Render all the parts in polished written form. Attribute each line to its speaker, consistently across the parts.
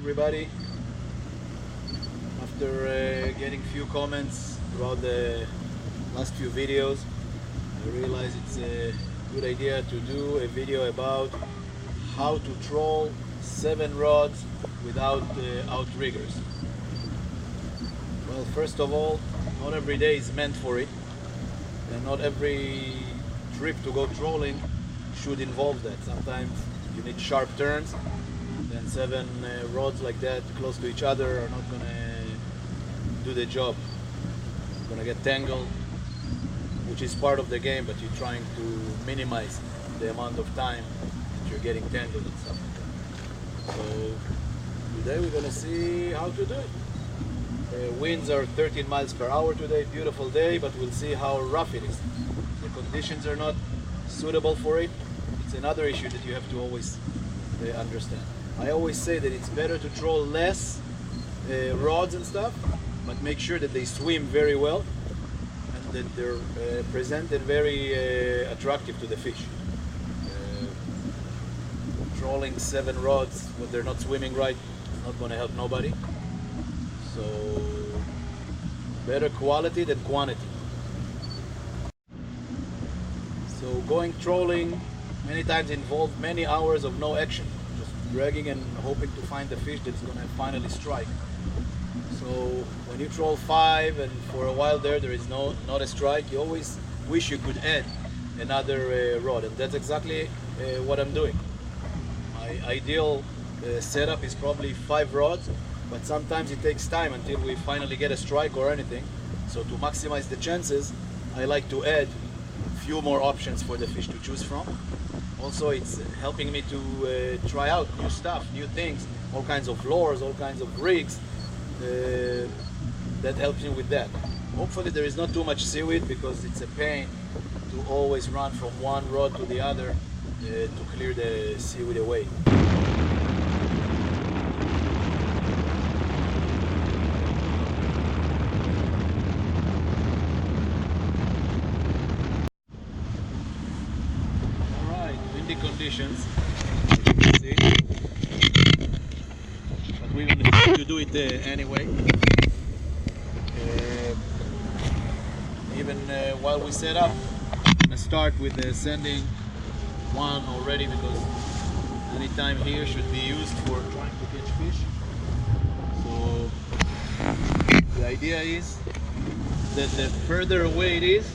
Speaker 1: everybody. After getting few comments throughout the last few videos, I realized it's a good idea to do a video about how to troll 7 rods without outriggers. Well, first of all, not every day is meant for it, and not every trip to go trolling should involve that. Sometimes you need sharp turns, then 7 rods like that close to each other are not gonna do the job. You're gonna get tangled, which is part of the game, but you're trying to minimize the amount of time that you're getting tangled and stuff like that. So today we're gonna see how to do it. Winds are 13 miles per hour today, beautiful day, but we'll see how rough it is. The conditions are not suitable for it. It's another issue that you have to always understand. I always say that it's better to troll less rods and stuff, but make sure that they swim very well and that they're presented very attractive to the fish. Trolling 7 rods when they're not swimming right is not going to help nobody. So better quality than quantity. So going trolling many times involves many hours of no action, just dragging and hoping to find the fish that's going to finally strike. So when you troll 5 and for a while there is not a strike, you always wish you could add another rod, and that's exactly what I'm doing. My ideal setup is probably 5 rods, but sometimes it takes time until we finally get a strike or anything. So to maximize the chances, I like to add a few more options for the fish to choose from. Also, it's helping me to try out new stuff, new things, all kinds of lures, all kinds of rigs. That helps me with that. Hopefully there is not too much seaweed, because it's a pain to always run from one rod to the other to clear the seaweed away. Conditions, as you can see, but we're going to have to do it anyway. Even while we set up, I'm going to start with sending one already, because any time here should be used for trying to catch fish. So the idea is that the further away it is,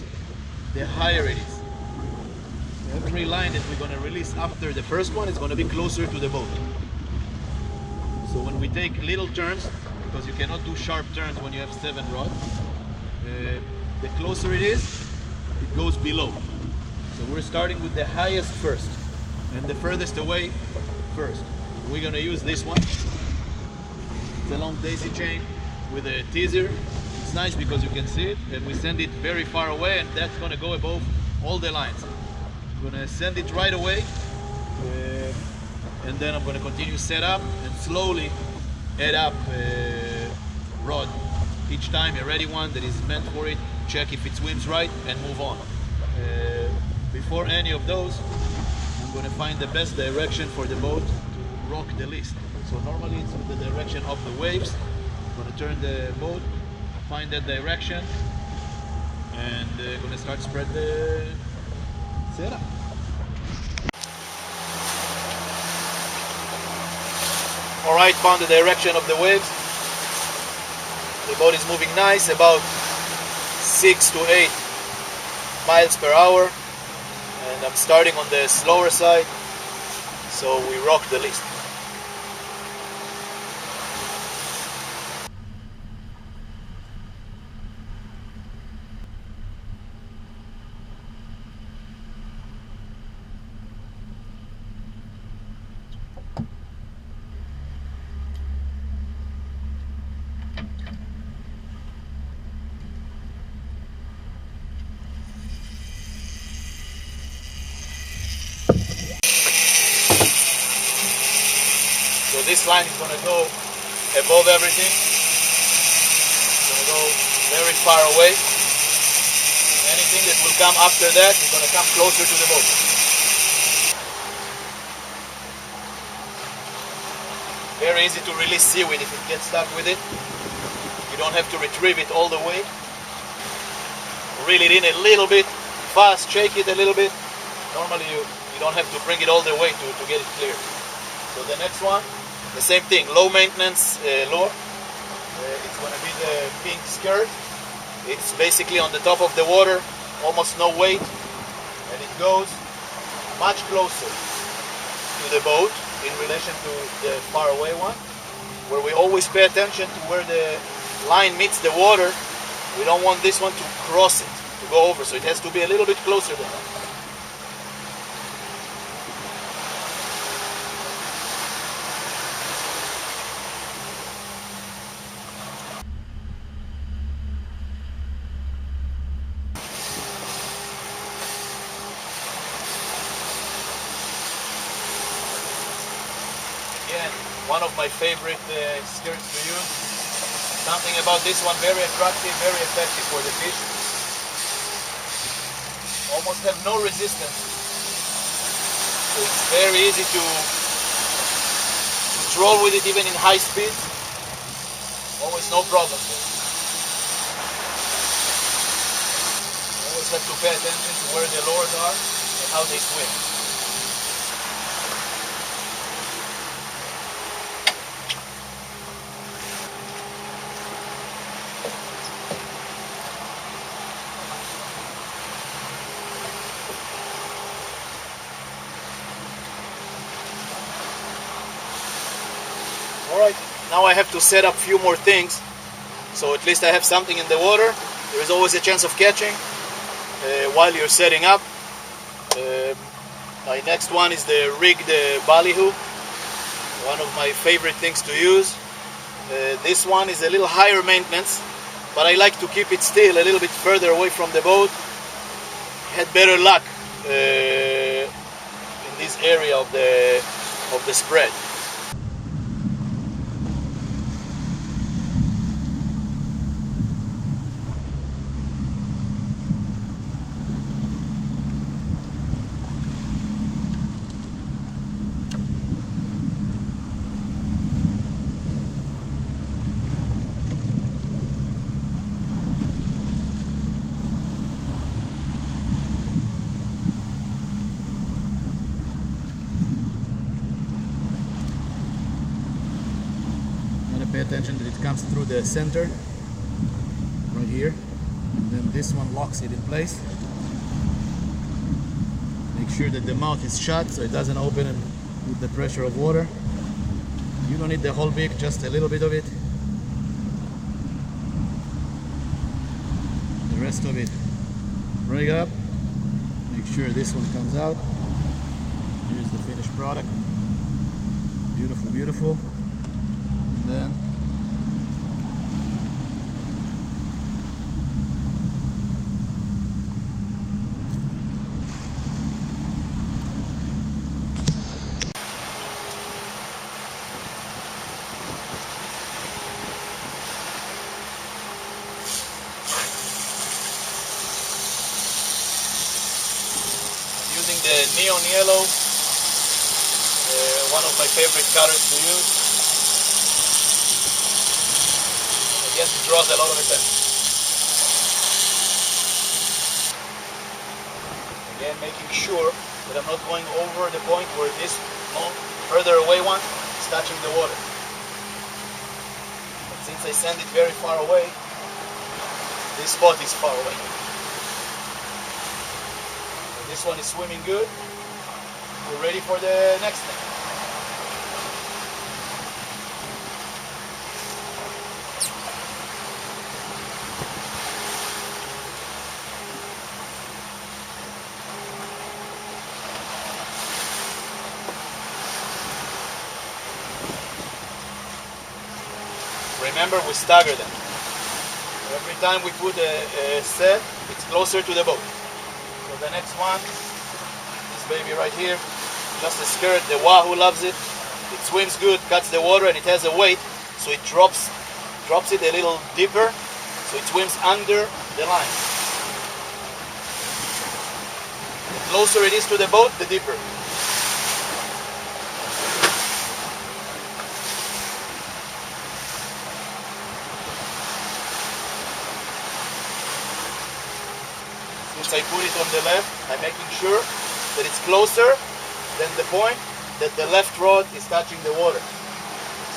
Speaker 1: the higher it is. Every line that we're going to release after the first one is going to be closer to the boat. So when we take little turns, because you cannot do sharp turns when you have 7 rods, the closer it is, it goes below. So we're starting with the highest first, and the furthest away first. We're going to use this one. It's a long daisy chain with a teaser. It's nice because you can see it, and we send it very far away, and that's going to go above all the lines. I'm going to send it right away, and then I'm going to continue set up and slowly add up rod. Each time a ready one that is meant for it, check if it swims right and move on. Before any of those, I'm going to find the best direction for the boat to rock the least. So normally it's with the direction of the waves. I'm going to turn the boat, find that direction, and going to start spread the setup. Alright, found the direction of the waves. The boat is moving nice, about 6 to 8 miles per hour, and I'm starting on the slower side, so we rock the least. So this line is going to go above everything. It's going to go very far away. Anything that will come after that is going to come closer to the boat. Very easy to release seaweed if it gets stuck with it. You don't have to retrieve it all the way. Reel it in a little bit, fast, shake it a little bit. Normally you don't have to bring it all the way to get it clear. So the next one, the same thing, low maintenance lure. It's going to be the pink skirt. It's basically on the top of the water, almost no weight, and it goes much closer to the boat in relation to the far away one, where we always pay attention to where the line meets the water. We don't want this one to cross it, to go over, so it has to be a little bit closer than that. Again, one of my favorite skirts to use. Something about this one, very attractive, very effective for the fish. Almost have no resistance. So it's very easy to troll with it even in high speed. Always no problem. Always have to pay attention to where the lures are and how they swim. Alright, now I have to set up a few more things, so at least I have something in the water. There is always a chance of catching while you're setting up. My next one is the rigged ballyhoo, one of my favorite things to use. This one is a little higher maintenance, but I like to keep it still a little bit further away from the boat. Had better luck in this area of the spread. Pay attention that it comes through the center right here, and then this one locks it in place. Make sure that the mouth is shut so it doesn't open and with the pressure of water. You don't need the whole beak, just a little bit of it. The rest of it rig up. Make sure this one comes out. Here's the finished product. Beautiful, beautiful. Then using the neon yellow, one of my favorite colors to use. Yes, it draws a lot of attention. Again, making sure that I'm not going over the point where this further away one is touching the water. But since I send it very far away, this spot is far away. So this one is swimming good. We're ready for the next thing. Remember, we stagger them. Every time we put a set, it's closer to the boat. So the next one, this baby right here, just a skirt. The wahoo loves it. It swims good, cuts the water, and it has a weight, so it drops it a little deeper, so it swims under the line. The closer it is to the boat, the deeper. since I put it on the left, I'm making sure that it's closer than the point that the left rod is touching the water.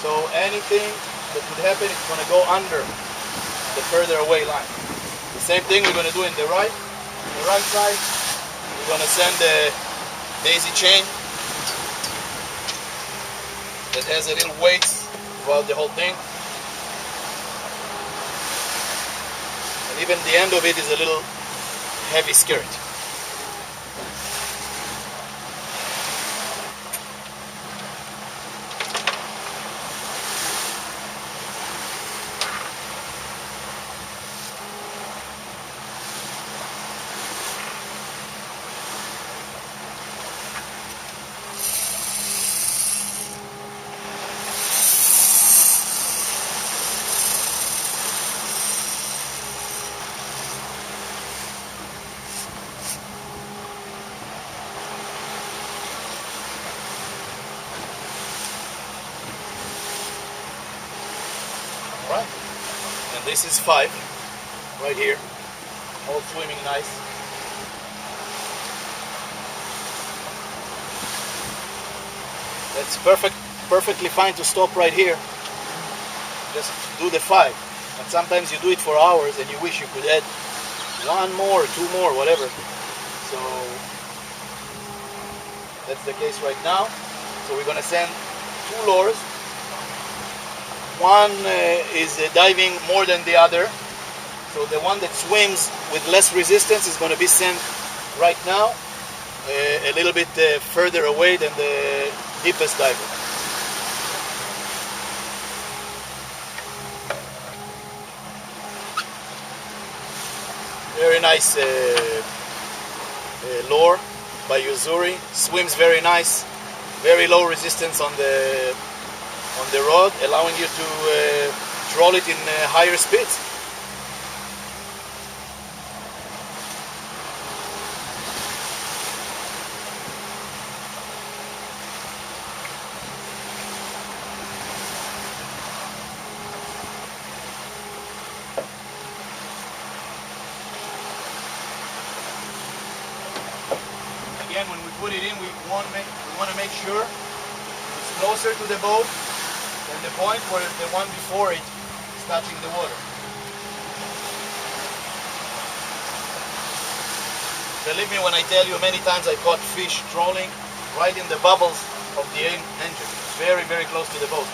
Speaker 1: So anything that would happen is going to go under the further away line. The same thing we're going to do in the right. On the right side, we're going to send the daisy chain that has a little weight throughout the whole thing. And even the end of it is a little heavy skirt. Right, and this is 5 right here, all swimming nice. That's perfectly fine to stop right here. Just do the 5, and sometimes you do it for hours and you wish you could add 1 more, 2 more, whatever. So that's the case right now. So we're gonna send 2 lures. One is diving more than the other, so the one that swims with less resistance is going to be sent right now a little bit further away than the deepest diver. Very nice lure by Uzuri. Swims very nice, very low resistance on the rod, allowing you to troll it in higher speeds. Again, when we put it in, we want to make sure it's closer to the boat than the point where the one before it is touching the water. Believe me when I tell you, many times I caught fish trolling right in the bubbles of the engine, very, very close to the boat.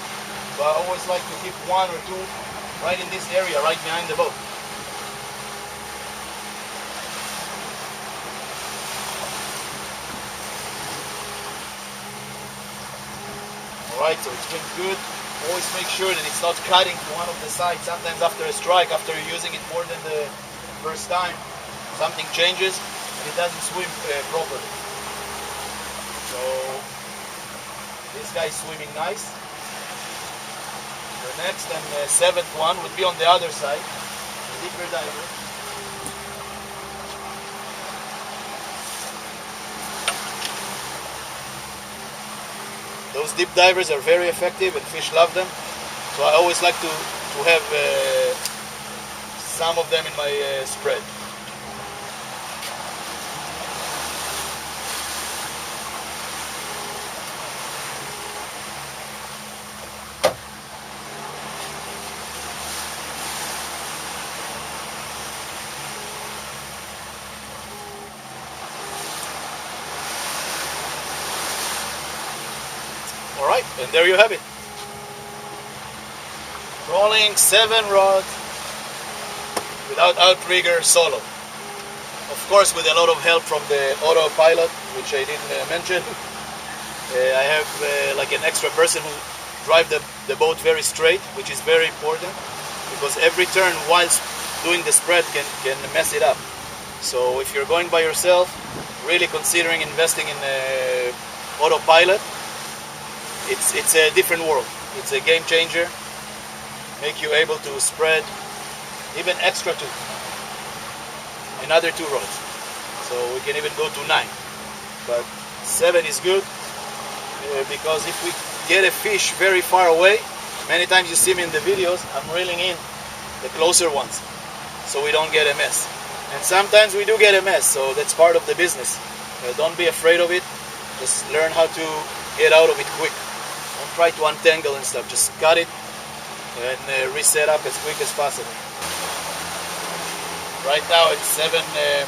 Speaker 1: So I always like to keep 1 or 2 right in this area, right behind the boat. Alright, so it's been good. Always make sure that it's not cutting to one of the sides. Sometimes after a strike, after you're using it more than the first time, something changes and it doesn't swim properly. So this guy's swimming nice. The next and 7th one would be on the other side, the deeper diver. Those deep divers are very effective and fish love them. So I always like to have some of them in my spread. Alright, and there you have it. Trolling 7 rods without outrigger solo. Of course with a lot of help from the Autopilot, which I didn't mention. I have like an extra person who drives the boat very straight, which is very important because every turn whilst doing the spread can mess it up. So if you're going by yourself, really considering investing in Autopilot, it's a different world. It's a game changer. Make you able to spread even extra 2, another 2 rods. So we can even go to 9. But 7 is good because if we get a fish very far away, many times you see me in the videos, I'm reeling in the closer ones so we don't get a mess. And sometimes we do get a mess, so that's part of the business. Don't be afraid of it. Just learn how to get out of it quick. Don't try to untangle and stuff. Just cut it and reset up as quick as possible. Right now it's 7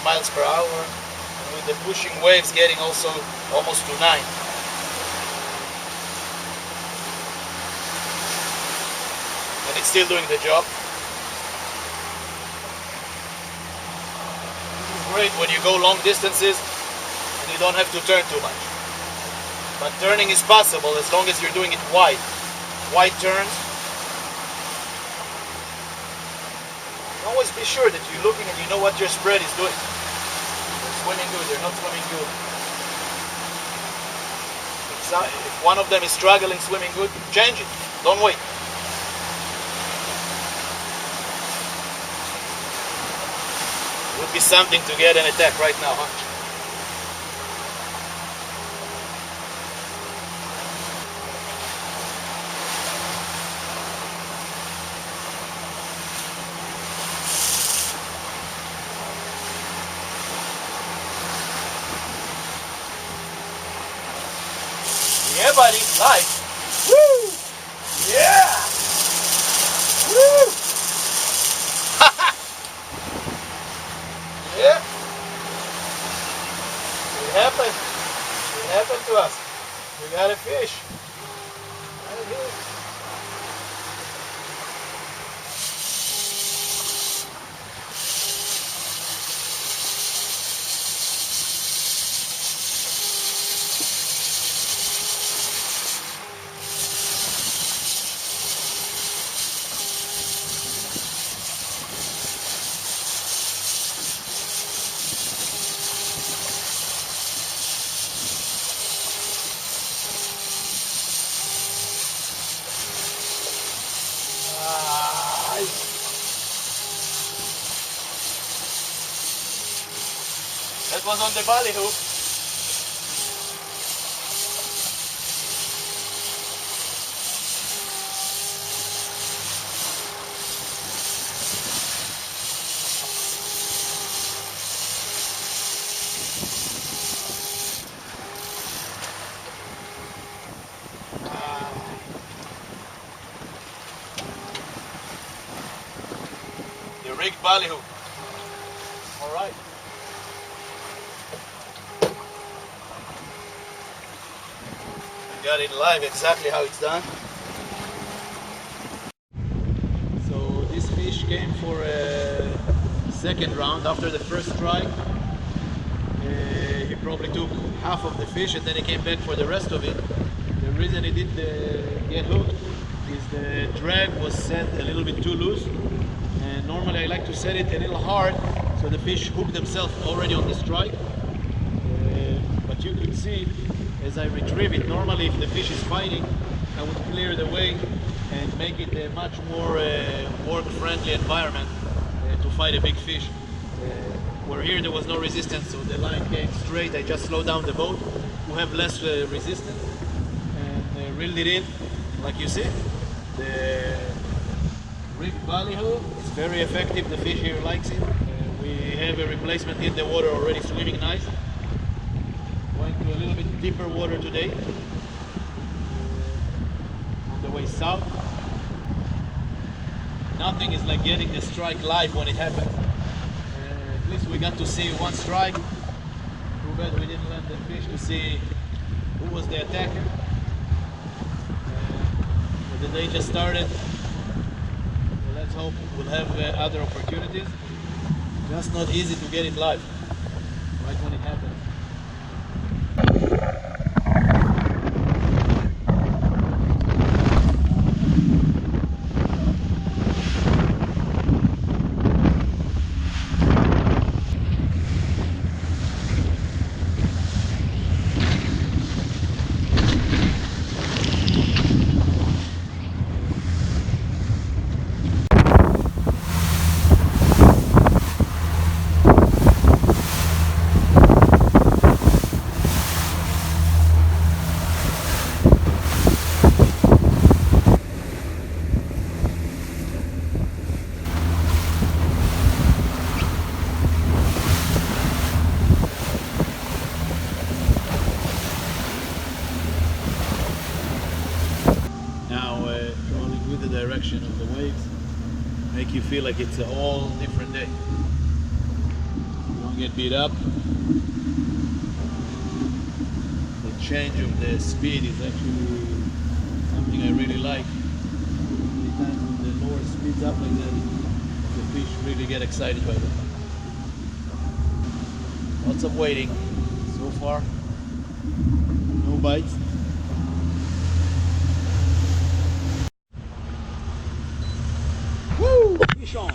Speaker 1: miles per hour, and with the pushing waves getting also almost to 9. And it's still doing the job. Great when you go long distances and you don't have to turn too much. But turning is possible as long as you're doing it wide. Wide turns. Always be sure that you're looking and you know what your spread is doing. They're swimming good, they're not swimming good. If one of them is struggling swimming good, change it. Don't wait. Would be something to get an attack right now, huh? Yeah, buddy, live. Woo! Yeah! Woo! Yeah. It happened. It happened to us. We got a fish. Right here. That was on the ballyhoo. The rigged ballyhoo. All right. Got it live exactly how it's done. So this fish came for a second round after the first strike. He probably took half of the fish and then he came back for the rest of it. The reason he did get hooked is the drag was set a little bit too loose, and normally I like to set it a little hard so the fish hook themselves already on the strike. But you could see as I retrieve it, normally if the fish is fighting, I would clear the way and make it a much more work-friendly environment to fight a big fish. Where here there was no resistance, so the line came straight. I just slowed down the boat to have less resistance and reeled it in, like you see. The rigged ballyhoo is very effective. The fish here likes it. We have a replacement in the water already swimming nice. Going to a little bit deeper water today, on the way south. Nothing is like getting the strike live when it happens. At least we got to see one strike. Too bad we didn't land the fish to see who was the attacker. But the day just started. So let's hope we'll have other opportunities. Just not easy to get it live right when it happens. make you feel like it's a whole different day. You don't get beat up. The change of the speed is actually something I really like. Many times when the lower speeds up like that, the fish really get excited by that. Lots of waiting so far. No bites. Woo! Fish on!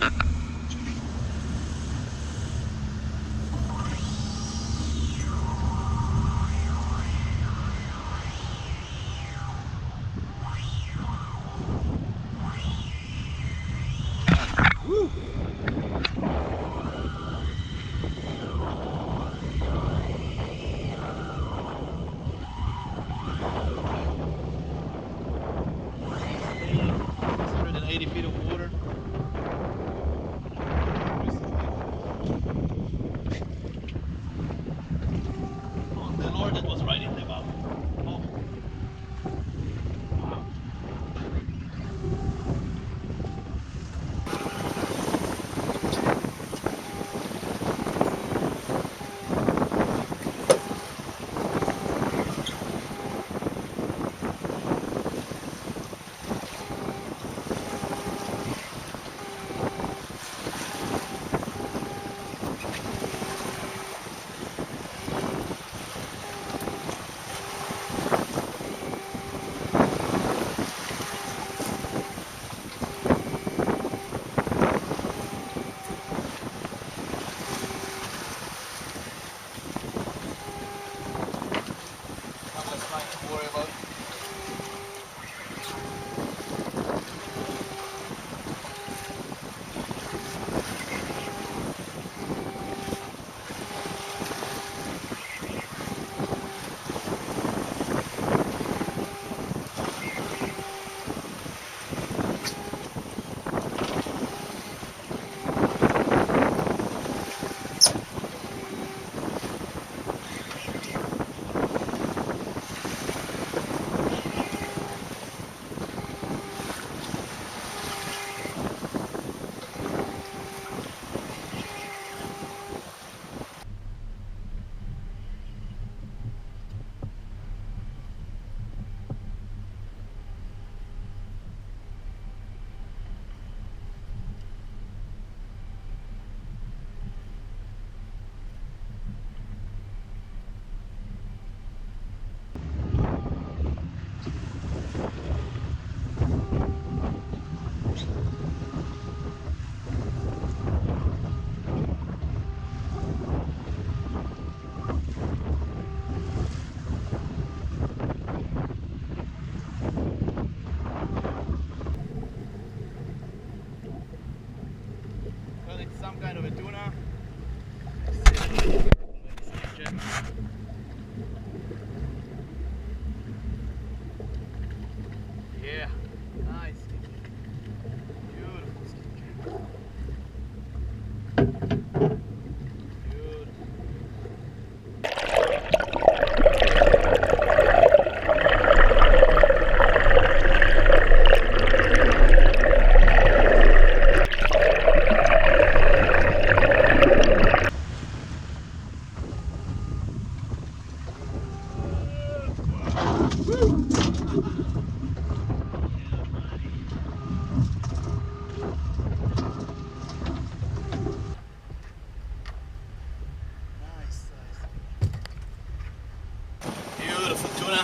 Speaker 1: Woo! Feet of water. Oh, the Lord, that was right in the mouth. Oh. Wow. Well, it's some kind of a tuna. Yeah, nice. Beautiful skin. Beautiful tuna.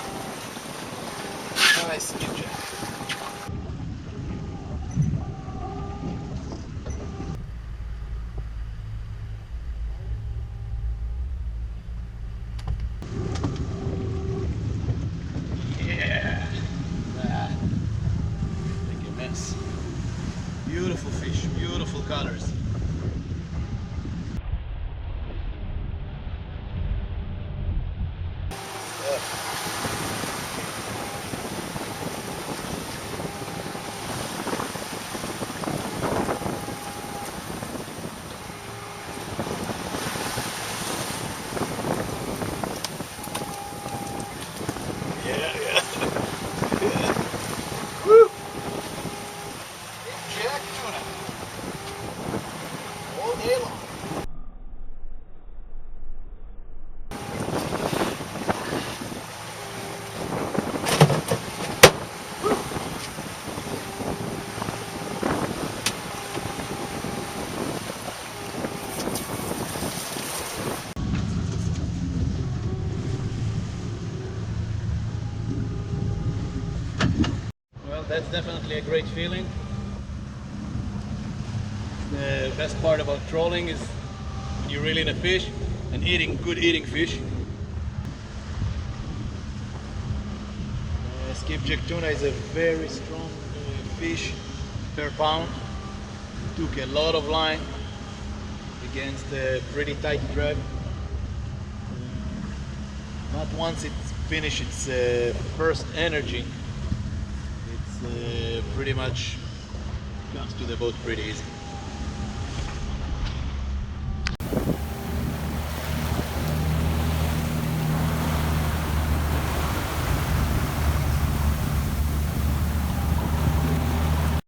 Speaker 1: Nice skin check. Yeah. Make a mess. Beautiful fish, beautiful colors. That's definitely a great feeling. The best part about trolling is when you're reeling a fish and good eating fish. Skipjack tuna is a very strong fish per pound. Took a lot of line against a pretty tight grab. Not once it finished its first energy, it's pretty much comes to the boat pretty easy.